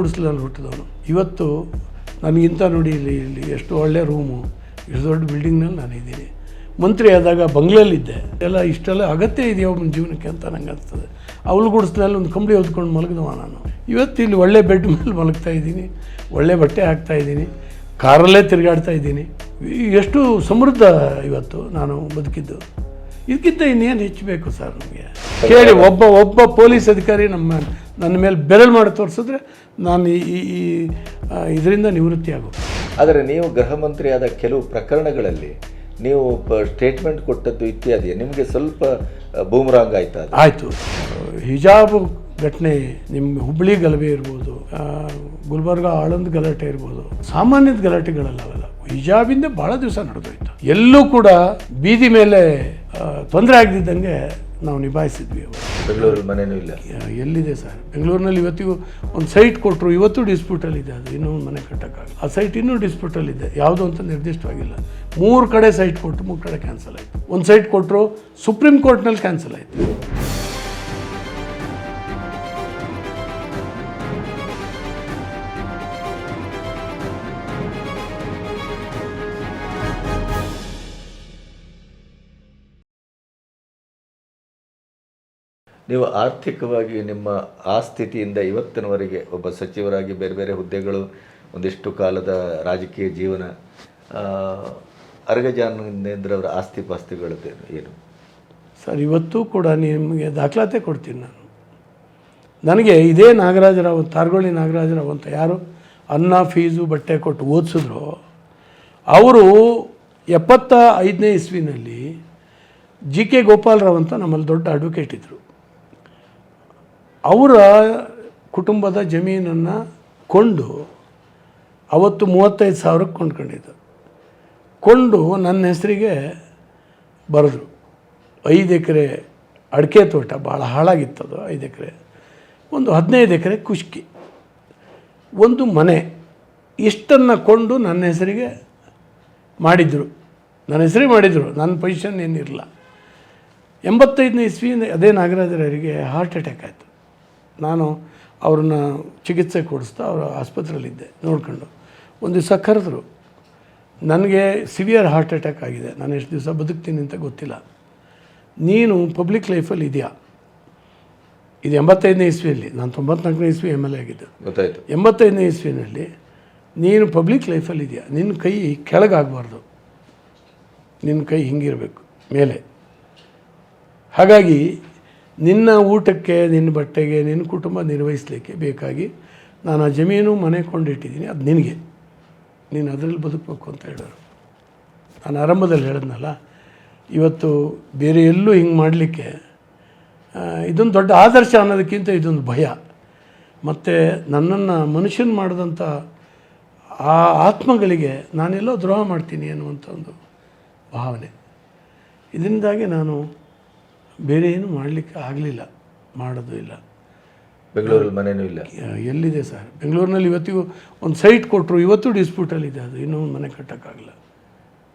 ಗುಡಿಸ್ಲಲ್ಲಿ ಹುಟ್ಟಿದವನು. ಇವತ್ತು ನನಗಿಂತ ನೋಡಿ ಇಲ್ಲಿ ಎಷ್ಟು ಒಳ್ಳೆಯ ರೂಮು, ಇಷ್ಟು ದೊಡ್ಡ ಬಿಲ್ಡಿಂಗ್ನಲ್ಲಿ ನಾನಿದ್ದೀನಿ. ಮಂತ್ರಿ ಆದಾಗ ಬಂಗ್ಲೆಯಲ್ಲಿದ್ದೆ. ಇಷ್ಟೆಲ್ಲ ಅಗತ್ಯ ಇದೆಯಾ ಒಬ್ಬನ ಜೀವನಕ್ಕೆ ಅಂತ ನಂಗೆ ಅನಿಸ್ತದೆ. ಅವಳು ಗುಡಿಸ್ಲಲ್ಲಿ ಒಂದು ಕಂಬಳಿ ಹೊದ್ಕೊಂಡು ಮಲಗಿದವ ನಾನು. ಇವತ್ತು ಇಲ್ಲಿ ಒಳ್ಳೆ ಬೆಡ್ ಮೇಲೆ ಮಲಗ್ತಾ ಇದ್ದೀನಿ, ಒಳ್ಳೆ ಬಟ್ಟೆ ಹಾಕ್ತಾಯಿದ್ದೀನಿ, ಕಾರಲ್ಲೇ ತಿರುಗಾಡ್ತಾ ಇದ್ದೀನಿ. ಎಷ್ಟು ಸಮೃದ್ಧ ಇವತ್ತು ನಾನು ಬದುಕಿದ್ದು. ಇದಕ್ಕಿಂತ ಇನ್ನೇನು ಹೆಚ್ಚು ಬೇಕು ಸರ್ ನಮಗೆ? ಕೇಳಿ, ಒಬ್ಬ ಪೊಲೀಸ್ ಅಧಿಕಾರಿ ನನ್ನ ಮೇಲೆ ಬೆರಳು ಮಾಡಿ ತೋರಿಸಿದ್ರೆ ನಾನು ಇದರಿಂದ ನಿವೃತ್ತಿ ಆಗೋದು. ಆದರೆ ನೀವು ಗೃಹ ಮಂತ್ರಿಯಾದ ಕೆಲವು ಪ್ರಕರಣಗಳಲ್ಲಿ ನೀವು ಸ್ಟೇಟ್ಮೆಂಟ್ ಕೊಟ್ಟದ್ದು ಇತ್ಯಾದಿ ನಿಮಗೆ ಸ್ವಲ್ಪ ಬೂಮರಾಂಗ್ ಆಯ್ತಾ? ಆಯಿತು. ಹಿಜಾಬ್ ಘಟನೆ ನಿಮ್ಮ ಹುಬ್ಬಳ್ಳಿ ಗಲಭೆ ಇರ್ಬೋದು, ಗುಲ್ಬರ್ಗ ಆಳಂದ್ ಗಲಾಟೆ ಇರ್ಬೋದು, ಸಾಮಾನ್ಯದ ಗಲಾಟೆಗಳಲ್ಲ ಅವೆಲ್ಲ. ಹಿಜಾಬಿಂದ ಭಾಳ ದಿವಸ ನಡೆದೋಯ್ತು. ಎಲ್ಲೂ ಕೂಡ ಬೀದಿ ಮೇಲೆ ತೊಂದರೆ ಆಗದಿದ್ದಂಗೆ ನಾವು ನಿಭಾಯಿಸಿದ್ವಿ. ಬೆಂಗಳೂರು ಮನೆಯೂ ಇಲ್ಲ. ಎಲ್ಲಿದೆ ಸರ್? ಬೆಂಗಳೂರಿನಲ್ಲಿ ಇವತ್ತಿಗೂ ಒಂದು ಸೈಟ್ ಕೊಟ್ಟರು, ಇವತ್ತು ಡಿಸ್ಪ್ಯೂಟಲ್ಲಿದೆ. ಅದು ಇನ್ನೂ ಮನೆ ಕಟ್ಟೋಕ್ಕಾಗಲ್ಲ. ಆ ಸೈಟ್ ಇನ್ನೂ ಡಿಸ್ಪ್ಯೂಟಲ್ಲಿದೆ. ಯಾವುದು ಅಂತ ನಿರ್ದಿಷ್ಟವಾಗಿಲ್ಲ. 3 ಕಡೆ ಸೈಟ್ ಕೊಟ್ಟು 3 ಕಡೆ ಕ್ಯಾನ್ಸಲ್ ಆಯಿತು. ಒಂದು ಸೈಟ್ ಕೊಟ್ಟರು, ಸುಪ್ರೀಂ ಕೋರ್ಟ್ನಲ್ಲಿ ಕ್ಯಾನ್ಸಲ್ ಆಯಿತು. ನೀವು ಆರ್ಥಿಕವಾಗಿ ನಿಮ್ಮ ಆ ಸ್ಥಿತಿಯಿಂದ ಇವತ್ತಿನವರೆಗೆ ಒಬ್ಬ ಸಚಿವರಾಗಿ ಬೇರೆ ಬೇರೆ ಹುದ್ದೆಗಳು, ಒಂದಿಷ್ಟು ಕಾಲದ ರಾಜಕೀಯ ಜೀವನ, ಅರಗ ಜ್ಞಾನೇಂದ್ರ ಅವರ ಆಸ್ತಿ ಪಾಸ್ತಿಗಳದ್ದು ಏನು ಸರ್? ಇವತ್ತು ಕೂಡ ನಿಮಗೆ ದಾಖಲಾತಿ ಕೊಡ್ತೀನಿ ನಾನು. ನನಗೆ ಇದೇ ನಾಗರಾಜರಾವ್, ತಾರ್ಗೊಳ್ಳಿ ನಾಗರಾಜರಾವ್ ಅಂತ ಯಾರು ಅನ್ನ ಫೀಸು ಬಟ್ಟೆ ಕೊಟ್ಟು ಓದಿಸಿದ್ರು, ಅವರು 75ನೇ ಇಸ್ವಿನಲ್ಲಿ GK ಗೋಪಾಲರಾವ್ ಅಂತ ನಮ್ಮಲ್ಲಿ ದೊಡ್ಡ ಅಡ್ವೊಕೇಟ್ ಇದ್ದರು. ಅವರ ಕುಟುಂಬದ ಜಮೀನನ್ನು ಕೊಂಡು ಅವತ್ತು 35,000ಕ್ಕೆ ಕೊಂಡ್ಕೊಂಡಿದ್ದು. ಕೊಂಡು ನನ್ನ ಹೆಸರಿಗೆ ಬರೆದ್ರು. 5 ಎಕರೆ ಅಡಿಕೆ ತೋಟ, ಭಾಳ ಹಾಳಾಗಿತ್ತದು. 5 ಎಕರೆ, ಒಂದು 15 ಎಕರೆ ಕುಷ್ಕಿ, ಒಂದು ಮನೆ, ಇಷ್ಟನ್ನು ಕೊಂಡು ನನ್ನ ಹೆಸರಿಗೆ ಮಾಡಿದರು. ನನ್ನ ಹೆಸರಿಗೆ ಮಾಡಿದರು. ನನ್ನ ಪೊಸಿಷನ್ ಏನಿರಲಿಲ್ಲ. 85ನೇ ಇಸ್ವಿ ಅದೇ ನಾಗರಾಜರವರಿಗೆ ಹಾರ್ಟ್ ಅಟ್ಯಾಕ್ ಆಯಿತು. ನಾನು ಅವ್ರನ್ನ ಚಿಕಿತ್ಸೆ ಕೊಡಿಸ್ತಾ ಅವರ ಆಸ್ಪತ್ರೆಯಲ್ಲಿದ್ದೆ ನೋಡ್ಕೊಂಡು. ಒಂದು ದಿವಸ ಕರೆದ್ರು, ನನಗೆ ಸಿವಿಯರ್ ಹಾರ್ಟ್ ಅಟ್ಯಾಕ್ ಆಗಿದೆ, ನಾನು ಎಷ್ಟು ದಿವಸ ಬದುಕ್ತೀನಿ ಅಂತ ಗೊತ್ತಿಲ್ಲ, ನೀನು ಪಬ್ಲಿಕ್ ಲೈಫಲ್ಲಿ ಇದೆಯಾ? ಇದು 85ನೇ ಇಸ್ವಿಯಲ್ಲಿ, ನಾನು 94ನೇ ಇಸ್ವಿ MLA ಆಗಿದ್ದು. ಗೊತ್ತಾಯಿತು. 85ನೇ ಇಸ್ವಿನಲ್ಲಿ ನೀನು ಪಬ್ಲಿಕ್ ಲೈಫಲ್ಲಿ ಇದೆಯಾ? ನಿನ್ನ ಕೈ ಕೆಳಗಾಗಬಾರ್ದು, ನಿನ್ನ ಕೈ ಹಿಂಗಿರಬೇಕು ಮೇಲೆ. ಹಾಗಾಗಿ ನಿನ್ನ ಊಟಕ್ಕೆ, ನಿನ್ನ ಬಟ್ಟೆಗೆ, ನಿನ್ನ ಕುಟುಂಬ ನಿರ್ವಹಿಸಲಿಕ್ಕೆ ಬೇಕಾಗಿ ನಾನು ಆ ಜಮೀನು ಮನೆ ಕೊಂಡಿಟ್ಟಿದ್ದೀನಿ, ಅದು ನಿನಗೆ, ನೀನು ಅದರಲ್ಲಿ ಬದುಕಬೇಕು ಅಂತ ಹೇಳೋರು. ನಾನು ಆರಂಭದಲ್ಲಿ ಹೇಳಿದ್ನಲ್ಲ, ಇವತ್ತು ಬೇರೆ ಎಲ್ಲೂ ಹಿಂಗೆ ಮಾಡಲಿಕ್ಕೆ ಇದೊಂದು ದೊಡ್ಡ ಆದರ್ಶ ಅನ್ನೋದಕ್ಕಿಂತ ಇದೊಂದು ಭಯ. ಮತ್ತು ನನ್ನನ್ನು ಮನುಷ್ಯನ ಮಾಡಿದಂಥ ಆ ಆತ್ಮಗಳಿಗೆ ನಾನೆಲ್ಲೋ ದ್ರೋಹ ಮಾಡ್ತೀನಿ ಅನ್ನುವಂಥ ಒಂದು ಭಾವನೆ. ಇದರಿಂದಾಗಿ ನಾನು ಬೇರೆ ಏನು ಮಾಡಲಿಕ್ಕೆ ಆಗಲಿಲ್ಲ, ಮಾಡೋದು ಇಲ್ಲ. ಬೆಂಗಳೂರಲ್ಲಿ ಮನೆಯೂ ಇಲ್ಲ. ಎಲ್ಲಿದೆ ಸರ್? ಬೆಂಗಳೂರಿನಲ್ಲಿ ಇವತ್ತಿಗೂ ಒಂದು ಸೈಟ್ ಕೊಟ್ಟರು, ಇವತ್ತು ಡಿಸ್ಪ್ಯೂಟಲ್ಲಿದೆ. ಅದು ಇನ್ನೂ ಮನೆ ಕಟ್ಟೋಕ್ಕಾಗಲ್ಲ.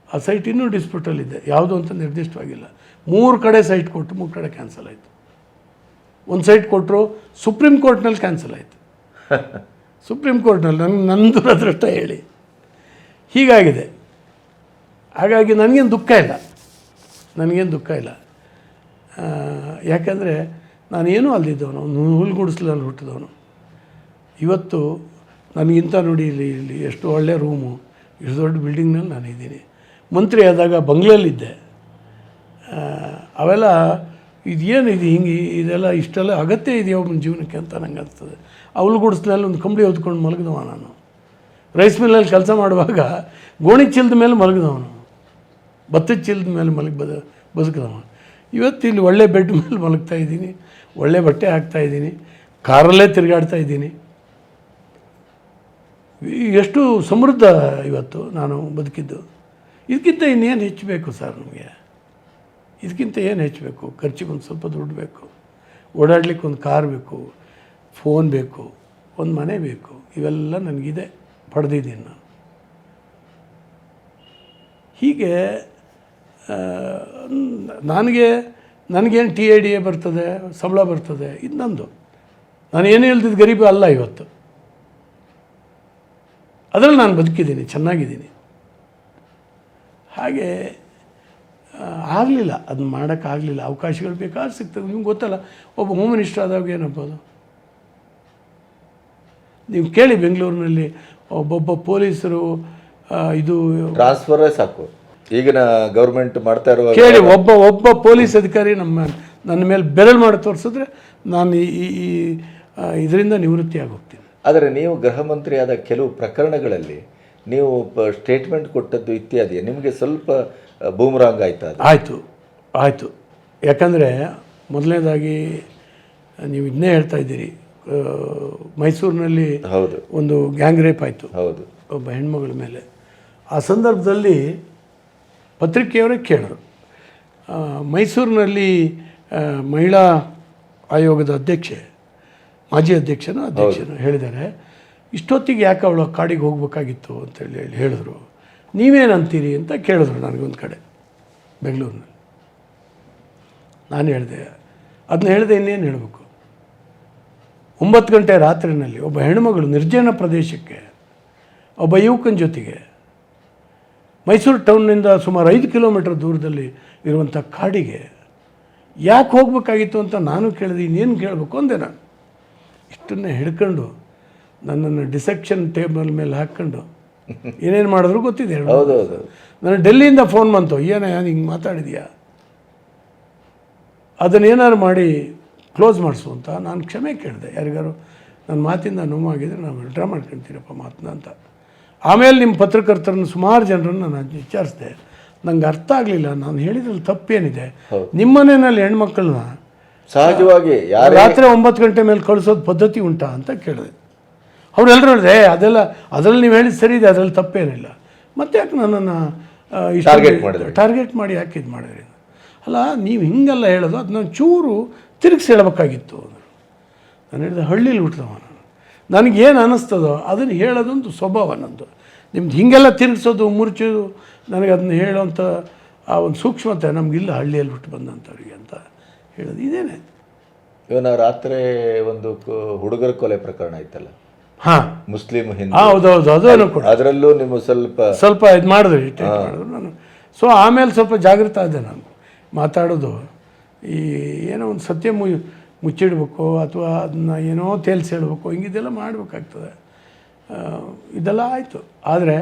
ಆ ಸೈಟ್ ಇನ್ನೂ ಡಿಸ್ಪ್ಯೂಟಲ್ಲಿದೆ. ಯಾವುದು ಅಂತ ನಿರ್ದಿಷ್ಟವಾಗಿಲ್ಲ. 3 ಕಡೆ ಸೈಟ್ ಕೊಟ್ಟು 3 ಕಡೆ ಕ್ಯಾನ್ಸಲ್ ಆಯಿತು. ಒಂದು ಸೈಟ್ ಕೊಟ್ಟರು, ಸುಪ್ರೀಂ ಕೋರ್ಟ್ನಲ್ಲಿ ಕ್ಯಾನ್ಸಲ್ ಆಯಿತು. ಸುಪ್ರೀಂ ಕೋರ್ಟ್ನಲ್ಲಿ ನನ್ನ ದುರದೃಷ್ಟ ಹೇಳಿ ಹೀಗಾಗಿದೆ. ಹಾಗಾಗಿ ನನಗೇನು ದುಃಖ ಇಲ್ಲ. ಯಾಕಂದರೆ ನಾನೇನೂ ಅಲ್ದಿದ್ದವನು, ಹುಲ್ಗುಡಿಸ್ಲಲ್ಲಿ ಹುಟ್ಟಿದವನು. ಇವತ್ತು ನನಗಿಂತ ನೋಡಿ ಇಲ್ಲಿ ಎಷ್ಟು ಒಳ್ಳೆಯ ರೂಮು, ಇಷ್ಟು ದೊಡ್ಡ ಬಿಲ್ಡಿಂಗ್ನಲ್ಲಿ ನಾನಿದ್ದೀನಿ. ಮಂತ್ರಿ ಆದಾಗ ಬಂಗ್ಲೆಯಲ್ಲಿದ್ದೆ. ಅವೆಲ್ಲ ಇದೇನಿದೆ ಹಿಂಗೆ ಇದೆಲ್ಲ ಇಷ್ಟೆಲ್ಲ ಅಗತ್ಯ ಇದೆಯಾ ಒಬ್ಬನ ಜೀವನಕ್ಕೆ ಅಂತ ನಂಗೆ ಅನಿಸ್ತದೆ. ಅವಳು ಗುಡಿಸ್ಲಲ್ಲಿ ಒಂದು ಕಂಬಳಿ ಹೊದ್ಕೊಂಡು ಮಲಗಿದವ ನಾನು. ರೈಸ್ ಮಿಲ್ಲಲ್ಲಿ ಕೆಲಸ ಮಾಡುವಾಗ ಗೋಣಿ ಚೀಲದ ಮೇಲೆ ಮಲಗಿದವನು, ಭತ್ತದ ಚೀಲದ ಮೇಲೆ ಬದುಕಿದವ. ಇವತ್ತು ಇಲ್ಲಿ ಒಳ್ಳೆ ಬೆಡ್ ಮೇಲೆ ಮಲಗ್ತಾ ಇದ್ದೀನಿ, ಒಳ್ಳೆ ಬಟ್ಟೆ ಹಾಕ್ತಾಯಿದ್ದೀನಿ, ಕಾರಲ್ಲೇ ತಿರುಗಾಡ್ತಾ ಇದ್ದೀನಿ. ಎಷ್ಟು ಸಮೃದ್ಧ ಇವತ್ತು ನಾನು ಬದುಕಿದ್ದು. ಇದಕ್ಕಿಂತ ಇನ್ನೇನು ಹೆಚ್ಚು ಬೇಕು ಸರ್ ನಮಗೆ? ಇದಕ್ಕಿಂತ ಏನು ಹೆಚ್ಚು ಬೇಕು? ಖರ್ಚಿಗೆ ಒಂದು ಸ್ವಲ್ಪ ದುಡ್ಡು ಬೇಕು, ಓಡಾಡ್ಲಿಕ್ಕೆ ಒಂದು ಕಾರ್ ಬೇಕು, ಫೋನ್ ಬೇಕು, ಒಂದು ಮನೆ ಬೇಕು. ಇವೆಲ್ಲ ನನಗಿದೆ, ಪಡೆದಿದ್ದೀನಿ ನಾನು. ಹೀಗೆ ನನಗೇನು TIDA ಬರ್ತದೆ, ಸಂಬಳ ಬರ್ತದೆ, ಇದು ನಂದು. ನಾನು ಏನು ಹೇಳ್ತಿದ್ದು ಗರೀಬ ಅಲ್ಲ. ಇವತ್ತು ಅದರಲ್ಲಿ ನಾನು ಬದುಕಿದ್ದೀನಿ, ಚೆನ್ನಾಗಿದ್ದೀನಿ. ಹಾಗೆ ಆಗಲಿಲ್ಲ, ಅದನ್ನ ಮಾಡೋಕ್ಕಾಗಲಿಲ್ಲ. ಅವಕಾಶಗಳು ಬೇಕಾದ್ರೆ ಸಿಗ್ತದೆ. ನಿಮ್ಗೆ ಗೊತ್ತಲ್ಲ, ಒಬ್ಬ ಹೋಮ್ ಮಿನಿಸ್ಟರ್ ಆದಾಗ ಏನಪ್ಪ ಅದು, ನೀವು ಕೇಳಿ ಬೆಂಗಳೂರಿನಲ್ಲಿ ಒಬ್ಬೊಬ್ಬ ಪೊಲೀಸರು ಇದು ಟ್ರಾನ್ಸ್ಫರೇ ಸಾಕು ಈಗಿನ ಗೌರ್ಮೆಂಟ್ ಮಾಡ್ತಾ ಇರುವ. ಕೇಳಿ, ಒಬ್ಬ ಪೊಲೀಸ್ ಅಧಿಕಾರಿ ನನ್ನ ಮೇಲೆ ಬೆರಳು ಮಾಡಿ ತೋರಿಸಿದ್ರೆ ನಾನು ಈ ಇದರಿಂದ ನಿವೃತ್ತಿಯಾಗಿ ಹೋಗ್ತೀನಿ. ಆದರೆ ನೀವು ಗೃಹ ಮಂತ್ರಿಯಾದ ಕೆಲವು ಪ್ರಕರಣಗಳಲ್ಲಿ ನೀವು ಸ್ಟೇಟ್ಮೆಂಟ್ ಕೊಟ್ಟದ್ದು ಇತ್ಯಾದಿ ನಿಮಗೆ ಸ್ವಲ್ಪ ಬೂಮರಾಂಗ್ ಆಯ್ತಾ? ಆಯಿತು. ಯಾಕಂದರೆ ಮೊದಲನೇದಾಗಿ ನೀವು ಇದನ್ನೇ ಹೇಳ್ತಾ ಇದ್ದೀರಿ, ಮೈಸೂರಿನಲ್ಲಿ ಹೌದು ಒಂದು ಗ್ಯಾಂಗ್ ರೇಪ್ ಆಯಿತು ಹೌದು ಒಬ್ಬ ಹೆಣ್ಮಗಳ ಮೇಲೆ. ಆ ಸಂದರ್ಭದಲ್ಲಿ ಪತ್ರಿಕೆಯವರೇ ಕೇಳಿದ್ರು, ಮೈಸೂರಿನಲ್ಲಿ ಮಹಿಳಾ ಆಯೋಗದ ಅಧ್ಯಕ್ಷೆ, ಮಾಜಿ ಅಧ್ಯಕ್ಷನೂ ಹೇಳಿದ್ದಾರೆ, ಇಷ್ಟೊತ್ತಿಗೆ ಯಾಕೆ ಅವಳು ಕಾಡಿಗೆ ಹೋಗಬೇಕಾಗಿತ್ತು ಅಂತೇಳಿ ಹೇಳಿದ್ರು. ನೀವೇನಂತೀರಿ ಅಂತ ಕೇಳಿದ್ರು ನನಗೊಂದು ಕಡೆ ಬೆಂಗಳೂರಿನಲ್ಲಿ. ನಾನು ಹೇಳಿದೆ, ಅದನ್ನ ಹೇಳಿದೆ, ಇನ್ನೇನು ಹೇಳಬೇಕು. 9 ಗಂಟೆ ರಾತ್ರಿನಲ್ಲಿ ಒಬ್ಬ ಹೆಣ್ಣುಮಗಳು ನಿರ್ಜನ ಪ್ರದೇಶಕ್ಕೆ ಒಬ್ಬ ಯುವಕನ ಜೊತೆಗೆ ಮೈಸೂರು ಟೌನ್ನಿಂದ ಸುಮಾರು 5 ಕಿಲೋಮೀಟರ್ ದೂರದಲ್ಲಿ ಇರುವಂಥ ಕಾಡಿಗೆ ಯಾಕೆ ಹೋಗಬೇಕಾಗಿತ್ತು ಅಂತ ನಾನು ಕೇಳಿದೆ. ಇನ್ನೇನು ಕೇಳಬೇಕು ಅಂದೆ ನಾನು. ಇಷ್ಟನ್ನೇ ಹಿಡ್ಕೊಂಡು ನನ್ನನ್ನು ಡಿಸೆಕ್ಷನ್ ಟೇಬಲ್ ಮೇಲೆ ಹಾಕ್ಕೊಂಡು ಏನೇನು ಮಾಡಿದ್ರು ಗೊತ್ತಿದೆ. ನಾನು ಡೆಲ್ಲಿಯಿಂದ ಫೋನ್ ಬಂತು, ಏನೋ ಹಿಂಗೆ ಮಾತಾಡಿದೆಯಾ, ಅದನ್ನೇನಾದ್ರು ಮಾಡಿ ಕ್ಲೋಸ್ ಮಾಡಿಸು ಅಂತ. ನಾನು ಕ್ಷಮೆ ಕೇಳಿದೆ. ಯಾರಿಗಾರು ನನ್ನ ಮಾತಿಂದ ನೋವಾಗಿದ್ದರೆ ನಾನು ವಿಡ್ರಾ ಮಾಡ್ಕೊಳ್ತೀನಪ್ಪ ಮಾತನ್ನ ಅಂತ. ಆಮೇಲೆ ನಿಮ್ಮ ಪತ್ರಕರ್ತರನ್ನು ಸುಮಾರು ಜನರನ್ನು ನಾನು ವಿಚಾರಿಸಿದೆ. ನಂಗೆ ಅರ್ಥ ಆಗಲಿಲ್ಲ, ನಾನು ಹೇಳಿದ್ರಲ್ಲಿ ತಪ್ಪೇನಿದೆ. ನಿಮ್ಮನೆಯಲ್ಲಿ ಹೆಣ್ಮಕ್ಳನ್ನ ಸಹಜವಾಗಿ ರಾತ್ರಿ 9 ಗಂಟೆ ಮೇಲೆ ಕಳಿಸೋದು ಪದ್ಧತಿ ಉಂಟಾ ಅಂತ ಕೇಳಿದೆ. ಅವರೆಲ್ಲರೂ ಹೇಳಿದೆ, ಅದರಲ್ಲಿ ನೀವು ಹೇಳಿದ ಸರಿ ಇದೆ, ಅದರಲ್ಲಿ ತಪ್ಪೇನಿಲ್ಲ. ಮತ್ತೆ ಯಾಕೆ ನನ್ನನ್ನು ಟಾರ್ಗೆಟ್ ಮಾಡಿ ಯಾಕೆ ಇದು ಮಾಡಿದ್ರಿ? ಅಲ್ಲ, ನೀವು ಹಿಂಗೆಲ್ಲ ಹೇಳೋದು, ಅದು ನಾನು ಚೂರು ತಿರುಗಿಸಿ ಹೇಳಬೇಕಾಗಿತ್ತು. ನಾನು ಹೇಳಿದೆ, ಹಳ್ಳಿಲಿ ಹುಟ್ಟಿದವ ನಾನು, ನನಗೇನು ಅನ್ನಿಸ್ತದೋ ಅದನ್ನು ಹೇಳೋದೊಂದು ಸ್ವಭಾವ ನಂದು. ನಿಮ್ದು ಹೀಗೆಲ್ಲ ತಿರುಗಿಸೋದು ಮುರುಚೋದು ನನಗೆ ಅದನ್ನ ಹೇಳೋವಂಥ ಆ ಒಂದು ಸೂಕ್ಷ್ಮತೆ ನಮಗಿಲ್ಲ ಹಳ್ಳಿಯಲ್ಲಿ ಹುಟ್ಟು ಬಂದಂಥವ್ರಿಗೆ ಅಂತ ಹೇಳೋದು ಇದೇನೆ. ಇವನ ರಾತ್ರಿ ಒಂದು ಹುಡುಗರ ಕೊಲೆ ಪ್ರಕರಣ ಇತ್ತಲ್ಲ, ಮುಸ್ಲಿಂ ಹಿಂದೂ, ಹೌದೌದು, ಅದನ್ನು ಕೂಡ ಅದರಲ್ಲೂ ನೀವು ಸ್ವಲ್ಪ ಇದು ಮಾಡಿದ್ರಿ ನಾನು. ಸೊ ಆಮೇಲೆ ಸ್ವಲ್ಪ ಜಾಗೃತ ಆದೆ ನಾನು. ಮಾತಾಡೋದು ಈ ಏನೋ ಒಂದು ಸತ್ಯ ಮುಚ್ಚಿಡ್ಬೇಕು ಅಥವಾ ಅದನ್ನ ಏನೋ ತೇಲ್ಸಿ ಹೇಳಬೇಕು, ಹಿಂಗಿದೆಲ್ಲ ಮಾಡಬೇಕಾಗ್ತದೆ. ಇದೆಲ್ಲ ಆಯಿತು. ಆದರೆ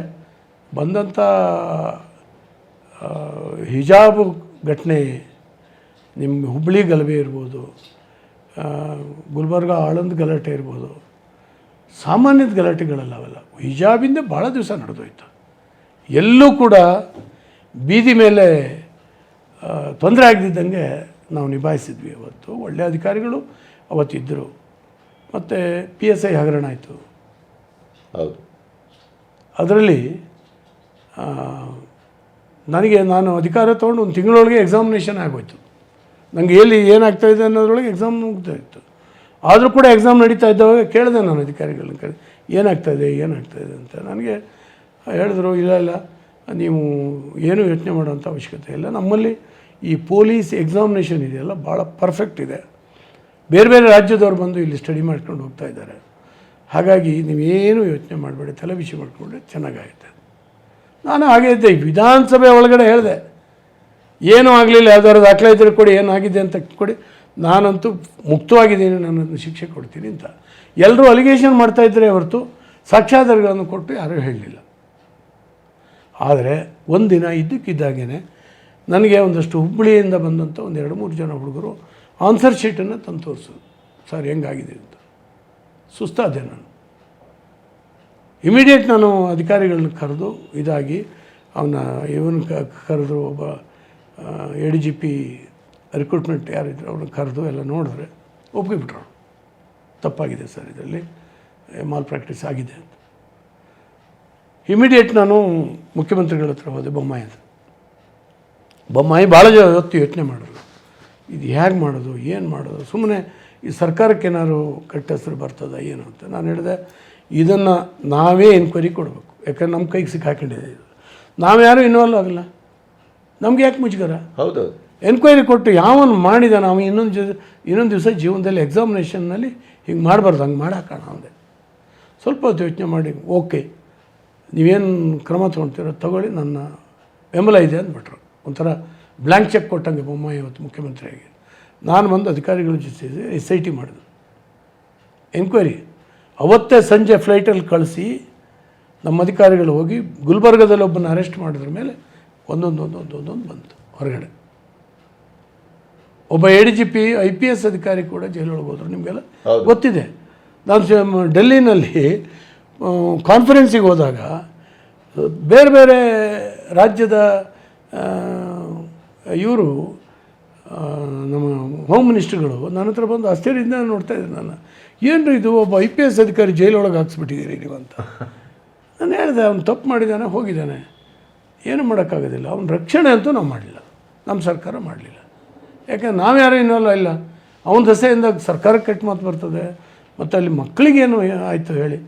ಬಂದಂಥ ಹಿಜಾಬ್ ಘಟನೆ, ನಿಮ್ಮ ಹುಬ್ಬಳ್ಳಿ ಗಲಭೆ ಇರ್ಬೋದು, ಗುಲ್ಬರ್ಗ ಆಳಂದ ಗಲಾಟೆ ಇರ್ಬೋದು, ಸಾಮಾನ್ಯದ ಗಲಾಟೆಗಳಲ್ಲ ಅವೆಲ್ಲ. ಹಿಜಾಬಿಂದ ಭಾಳ ದಿವಸ ನಡೆದೋಯ್ತು. ಎಲ್ಲೂ ಕೂಡ ಬೀದಿ ಮೇಲೆ ತೊಂದರೆ ಆಗದಿದ್ದಂಗೆ ನಾವು ನಿಭಾಯಿಸಿದ್ವಿ. ಅವತ್ತು ಒಳ್ಳೆಯ ಅಧಿಕಾರಿಗಳು ಅವತ್ತಿದ್ದರು. ಮತ್ತು PSI ಹಗರಣ ಆಯಿತು. ಹೌದು, ಅದರಲ್ಲಿ ನಾನು ಅಧಿಕಾರ ತೊಗೊಂಡು ಒಂದು ತಿಂಗಳೊಳಗೆ ಎಕ್ಸಾಮಿನೇಷನ್ ಆಗೋಯ್ತು. ನನಗೆ ಎಲ್ಲಿ ಏನಾಗ್ತಾಯಿದೆ ಅನ್ನೋದ್ರೊಳಗೆ ಎಕ್ಸಾಮ್ ಮುಗ್ತಾ ಇತ್ತು. ಆದರೂ ಕೂಡ ಎಕ್ಸಾಮ್ ನಡೀತಾ ಇದ್ದವಾಗ ಕೇಳಿದೆ ನಾನು ಅಧಿಕಾರಿಗಳನ್ನ ಕೇಳಿ, ಏನಾಗ್ತಾಯಿದೆ ಅಂತ. ನನಗೆ ಹೇಳಿದ್ರು, ಇಲ್ಲ ನೀವು ಏನೂ ಯೋಚನೆ ಮಾಡೋವಂಥ ಅವಶ್ಯಕತೆ ಇಲ್ಲ, ನಮ್ಮಲ್ಲಿ ಈ ಪೊಲೀಸ್ ಎಕ್ಸಾಮಿನೇಷನ್ ಇದೆಯಲ್ಲ ಭಾಳ ಪರ್ಫೆಕ್ಟ್ ಇದೆ, ಬೇರೆ ಬೇರೆ ರಾಜ್ಯದವ್ರು ಬಂದು ಇಲ್ಲಿ ಸ್ಟಡಿ ಮಾಡ್ಕೊಂಡು ಹೋಗ್ತಾ ಇದ್ದಾರೆ, ಹಾಗಾಗಿ ನೀವೇನು ಯೋಚನೆ ಮಾಡಬೇಡಿ, ತಲೆ ಬಿಸಿ ಮಾಡಿಕೊಂಡ್ರೆ ಚೆನ್ನಾಗಾಗುತ್ತೆ. ನಾನು ಹಾಗೆ ಇದ್ದೆ. ವಿಧಾನಸಭೆ ಒಳಗಡೆ ಹೇಳಿದೆ, ಏನೂ ಆಗಲಿಲ್ಲ, ಯಾವ್ದಾದ್ರು ದಾಖಲೆ ಇದ್ದರೆ ಕೊಡಿ, ಏನಾಗಿದೆ ಅಂತ ಕೊಡಿ, ನಾನಂತೂ ಮುಕ್ತವಾಗಿದ್ದೀನಿ, ನನ್ನನ್ನು ಶಿಕ್ಷೆ ಕೊಡ್ತೀನಿ ಅಂತ. ಎಲ್ಲರೂ ಅಲಿಗೇಷನ್ ಮಾಡ್ತಾಯಿದ್ರೆ ಹೊರತು ಸಾಕ್ಷ್ಯಾಧಾರಗಳನ್ನು ಕೊಟ್ಟು ಯಾರೂ ಹೇಳಲಿಲ್ಲ. ಆದರೆ ಒಂದಿನ ಇದ್ದಕ್ಕಿದ್ದಾಗೇ ನನಗೆ ಒಂದಷ್ಟು ಹುಬ್ಬಳ್ಳಿಯಿಂದ ಬಂದಂಥ 2-3 ಜನ ಹುಡುಗರು ಆನ್ಸರ್ ಶೀಟನ್ನು ತಂದು ತೋರಿಸೋದು, ಸರ್ ಹೆಂಗಾಗಿದೆ ಅಂತ. ಸುಸ್ತಾದೆ ನಾನು. ಇಮಿಡಿಯೇಟ್ ನಾನು ಅಧಿಕಾರಿಗಳನ್ನ ಕರೆದು ಇದಾಗಿ ಇವನು ಕರೆದು ಒಬ್ಬ ADGP ರಿಕ್ರೂಟ್ಮೆಂಟ್ ಯಾರಿದ್ರು ಅವ್ರನ್ನ ಕರೆದು ಎಲ್ಲ ನೋಡಿದ್ರೆ ಒಪ್ಪಿಬಿಟ್ರು, ತಪ್ಪಾಗಿದೆ ಸರ್, ಇದರಲ್ಲಿ ಮಾಲ್ ಪ್ರಾಕ್ಟೀಸ್ ಆಗಿದೆ ಅಂತ. ಇಮಿಡಿಯೇಟ್ ನಾನು ಮುಖ್ಯಮಂತ್ರಿಗಳ ಹತ್ರ ಹೋದೆ, ಬೊಮ್ಮಾಯಿ ಭಾಳ ಹೊತ್ತು ಯೋಚನೆ ಮಾಡಿದ್ರು, ಇದು ಹೇಗೆ ಮಾಡೋದು, ಏನು ಮಾಡೋದು, ಸುಮ್ಮನೆ ಈ ಸರ್ಕಾರಕ್ಕೆ ಏನಾದ್ರು ಕೆಟ್ಟ ಹೆಸರು ಬರ್ತದ ಏನು ಅಂತ. ನಾನು ಹೇಳಿದೆ, ಇದನ್ನು ನಾವೇ ಎನ್ಕ್ವೈರಿ ಕೊಡಬೇಕು, ಯಾಕಂದ್ರೆ ನಮ್ಮ ಕೈಗೆ ಸಿಕ್ಕಾಕೊಂಡಿದೆ ಇದು, ನಾವ್ಯಾರೂ ಇನ್ವಾಲ್ವ್ ಆಗಲ್ಲ, ನಮ್ಗೆ ಯಾಕೆ ಮುಜುಗರ? ಹೌದು, ಎನ್ಕ್ವೈರಿ ಕೊಟ್ಟು ಯಾವನು ಮಾಡಿದ ನಾವು ಇನ್ನೊಂದು ದಿವಸ ಜೀವನದಲ್ಲಿ ಎಕ್ಸಾಮಿನೇಷನ್ನಲ್ಲಿ ಹಿಂಗೆ ಮಾಡಬಾರ್ದು, ಹಂಗೆ ಮಾಡಾಕೋಣ ಅಂದೆ. ಸ್ವಲ್ಪ ಹೊತ್ತು ಯೋಚನೆ ಮಾಡಿ ಓಕೆ ನೀವೇನು ಕ್ರಮ ತೊಗೊಳ್ತೀರೋ ತಗೊಳ್ಳಿ, ನನ್ನ ಬೆಂಬಲ ಇದೆ ಅಂದ್ಬಿಟ್ರು. ಒಂಥರ ಬ್ಲ್ಯಾಂಕ್ ಚೆಕ್ ಕೊಟ್ಟಂಗೆ ಬೊಮ್ಮಾಯಿ ಇವತ್ತು ಮುಖ್ಯಮಂತ್ರಿಯಾಗಿ. ನಾನು ಬಂದು ಅಧಿಕಾರಿಗಳ ಜೊತೆ SIT ಮಾಡಿದೆ, ಎನ್ಕ್ವೈರಿ. ಅವತ್ತೇ ಸಂಜೆ ಫ್ಲೈಟಲ್ಲಿ ಕಳಿಸಿ ನಮ್ಮ ಅಧಿಕಾರಿಗಳು ಹೋಗಿ ಗುಲ್ಬರ್ಗದಲ್ಲಿ ಒಬ್ಬನ ಅರೆಸ್ಟ್ ಮಾಡಿದ್ರ ಮೇಲೆ ಒಂದೊಂದು ಬಂತು ಹೊರಗಡೆ. ಒಬ್ಬ ADGP IPS ಅಧಿಕಾರಿ ಕೂಡ ಜೈಲೊಳಗೆ ಹೋದರು, ನಿಮಗೆಲ್ಲ ಗೊತ್ತಿದೆ. ನಾನು ಡೆಲ್ಲಿನಲ್ಲಿ ಕಾನ್ಫರೆನ್ಸಿಗೆ ಹೋದಾಗ ಬೇರೆ ಬೇರೆ ರಾಜ್ಯದ ಇವರು ನಮ್ಮ ಹೋಮ್ ಮಿನಿಸ್ಟ್ರುಗಳು ನನ್ನ ಹತ್ರ ಬಂದು ಆಶ್ಚರ್ಯದಿಂದ ನೋಡ್ತಾ ಇದ್ದೆ. ನಾನು ಏನು ಇದು ಒಬ್ಬ IPS ಅಧಿಕಾರಿ ಜೈಲೊಳಗೆ ಹಾಕ್ಸ್ಬಿಟ್ಟಿದ್ದೀರಿ ನೀವು ಅಂತ. ನಾನು ಹೇಳಿದೆ, ಅವ್ನು ತಪ್ಪು ಮಾಡಿದ್ದಾನೆ, ಹೋಗಿದ್ದಾನೆ, ಏನು ಮಾಡೋಕ್ಕಾಗೋದಿಲ್ಲ. ಅವನ ರಕ್ಷಣೆ ಅಂತೂ ನಾವು ಮಾಡಲಿಲ್ಲ, ನಮ್ಮ ಸರ್ಕಾರ ಮಾಡಲಿಲ್ಲ. ಯಾಕೆಂದ್ರೆ ನಾವು ಯಾರೂ ಇನ್ನಲ್ಲ ಇಲ್ಲ. ಅವನ ದಸೆಯಿಂದ ಸರ್ಕಾರಕ್ಕೆ ಕೆಟ್ಟ ಮಾತು ಬರ್ತದೆ. ಮತ್ತು ಅಲ್ಲಿ ಮಕ್ಕಳಿಗೇನು ಆಯಿತು ಹೇಳಿ,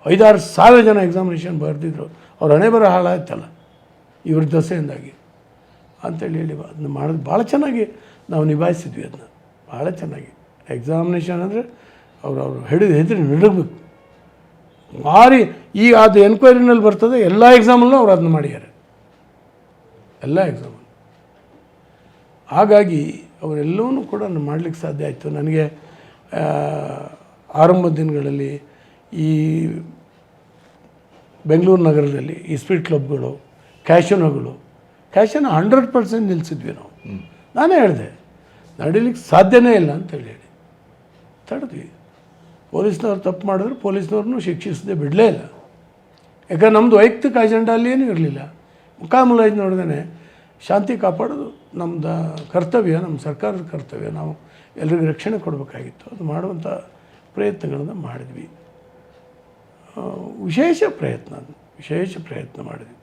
5-6 ಸಾವಿರ ಜನ ಎಕ್ಸಾಮಿನೇಷನ್ ಬರೆದಿದ್ರು, ಅವ್ರ ಹಣೆ ಬರೋ ಹಾಳಾಯ್ತಲ್ಲ ಇವ್ರ ದಸೆಯಿಂದಾಗಿ ಅಂತೇಳಿ ಅದನ್ನ ಮಾಡೋದು ಭಾಳ ಚೆನ್ನಾಗಿ ನಾವು ನಿಭಾಯಿಸಿದ್ವಿ. ಅದನ್ನ ಭಾಳ ಚೆನ್ನಾಗಿ. ಎಕ್ಸಾಮಿನೇಷನ್ ಅಂದರೆ ಅವ್ರು ಹೆದರಿ ನಡಗಬೇಕು ಭಾರಿ. ಈಗ ಅದು ಎನ್ಕ್ವೈರಿನಲ್ಲಿ ಬರ್ತದೆ, ಎಲ್ಲ ಎಕ್ಸಾಮಲ್ಲೂ ಅವ್ರು ಅದನ್ನ ಮಾಡಿದ್ದಾರೆ, ಎಲ್ಲ ಎಕ್ಸಾಮಲ್ಲಿ. ಹಾಗಾಗಿ ಅವರೆಲ್ಲವೂ ಕೂಡ ಮಾಡಲಿಕ್ಕೆ ಸಾಧ್ಯ ಆಯಿತು. ನನಗೆ ಆರಂಭದ ದಿನಗಳಲ್ಲಿ ಈ ಬೆಂಗಳೂರು ನಗರದಲ್ಲಿ ಈ ಸ್ಪೀಡ್ ಕ್ಲಬ್ಗಳು, ಕ್ಯಾಶಿನೋಗಳು 100% ನಿಲ್ಲಿಸಿದ್ವಿ ನಾವು. ನಾನೇ ಹೇಳಿದೆ ನಡೀಲಿಕ್ಕೆ ಸಾಧ್ಯನೇ ಇಲ್ಲ ಅಂತೇಳಿ ತಡೆದ್ವಿ. ಪೊಲೀಸ್ನವ್ರು ತಪ್ಪು ಮಾಡಿದ್ರು ಪೊಲೀಸ್ನವ್ರನ್ನೂ ಶಿಕ್ಷಿಸದೆ ಬಿಡಲೇ ಇಲ್ಲ. ಯಾಕಂದ್ರೆ ನಮ್ಮದು ವೈಯಕ್ತಿಕ ಅಜೆಂಡಾ ಅಲ್ಲಿ ಏನೂ ಇರಲಿಲ್ಲ. ಮುಖಾಮುಲಾಜ್ ನೋಡ್ದೇ ಶಾಂತಿ ಕಾಪಾಡೋದು ನಮ್ಮದು ಕರ್ತವ್ಯ, ನಮ್ಮ ಸರ್ಕಾರದ ಕರ್ತವ್ಯ. ನಾವು ಎಲ್ರಿಗೂ ರಕ್ಷಣೆ ಕೊಡಬೇಕಾಗಿತ್ತು. ಅದು ಮಾಡುವಂಥ ಪ್ರಯತ್ನಗಳನ್ನು ಮಾಡಿದ್ವಿ. ವಿಶೇಷ ಪ್ರಯತ್ನ ಮಾಡಿದ್ವಿ.